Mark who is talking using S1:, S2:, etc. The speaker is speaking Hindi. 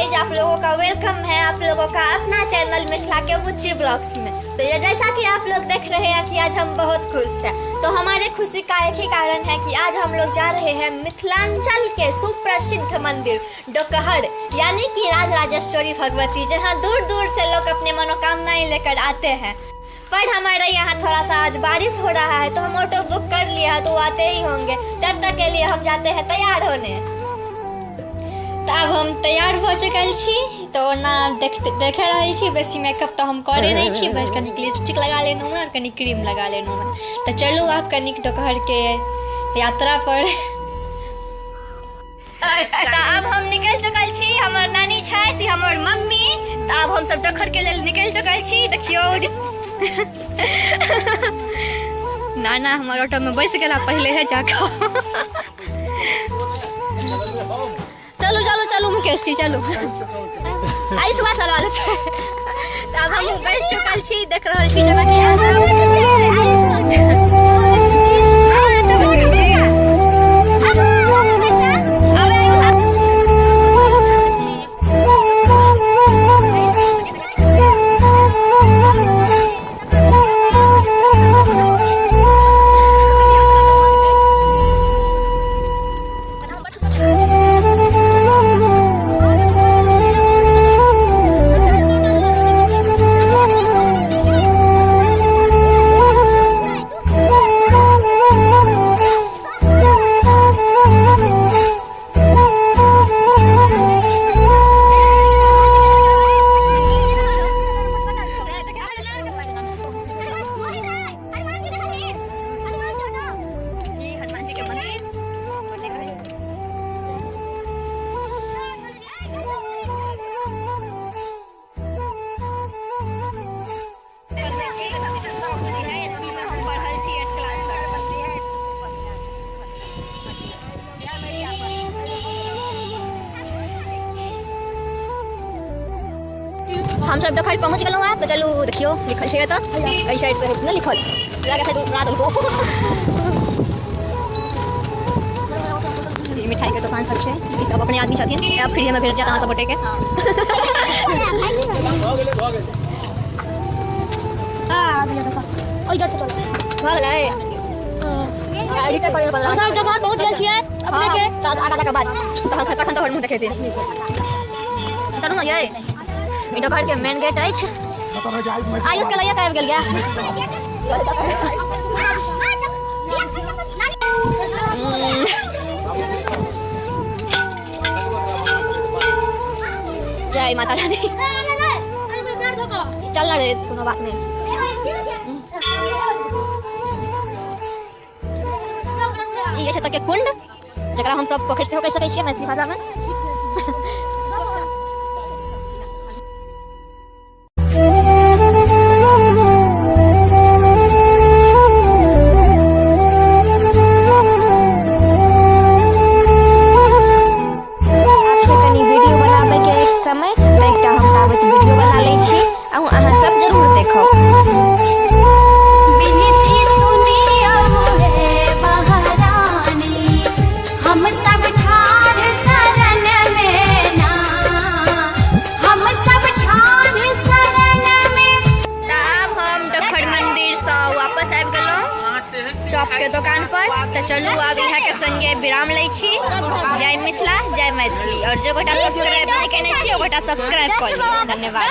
S1: गाइज, आप लोगों का वेलकम है आप लोगों का अपना चैनल मिथिला के बुच्ची ब्लॉग्स में। तो ये जैसा कि आप लोग देख रहे हैं कि आज हम बहुत खुश हैं। तो हमारे खुशी का एक ही कारण है कि आज हम लोग जा रहे हैं मिथिलांचल के सुप्रसिद्ध मंदिर डोकहर यानी कि राजराजेश्वरी भगवती, जहां दूर दूर से लोग अपने मनोकामनाएं लेकर आते हैं। पर हमारे यहाँ थोड़ा सा आज बारिश हो रहा है तो हम ऑटो बुक कर लिया है, तो आते ही होंगे। तब तक के लिए हम जाते हैं तैयार होने। तो अब हम तैयार हो चुकल छी, तो ना देखे रही छी। बेसी मेकअप तो हम करे नहीं छी, बस कनिक लिपस्टिक लगा लेनू और कनिक क्रीम लगा लेनू। तो चलू आप कनिक डोकहर के यात्रा पर। तो अब हम निकल चुकल छी, हमर नानी छथि, हमर मम्मी। तो अब हम सब डोकहर के लेल निकल चुकल छी। देखियो नाना हमारे ऑटो में बैस गया पहले है जाकर। चलो चलो चलो मुकेश जी चलो, आई सुबह चला लेते। अब हम बैस चुकल छी, देख रहल छी जगह हम सब डोकहर पहुंच गए हैं। तो चलू देखियो लिखल छै त एई साइड से न लिखल लगे छै रात हो। ये मिठाई के दुकान सब छै, ई सब अपने आदमी छथिन, अब फ्री में भेट जात अहाँ सब बोटे के। हां अभी देखो ओइ घर से चलो भ गेलै एडिटर करे बदला। हम सब डोकहर पहुंच गेल छियै अपने के साथ आगा जाके बाज तखन तो हर मुंह देखे दे तरू न ये डोकहर के मेन गेट अछि। आयुष के लइया आबि गेल गया। जय माता रानी। चल रे कोनो बात नहीं। ई छै तक के कुंड जकरा हम सब पोखरि से कह सकै छियै मैथिली भाषा में। चौक के दुकान पर। तो चलू अब यहाँ के संगे विराम लै छी। जय मिथिला जय मैथिली। और जो गोटा सब्सक्राइब नहीं केने छी ओ गोटा सब्सक्राइब कर ली। धन्यवाद।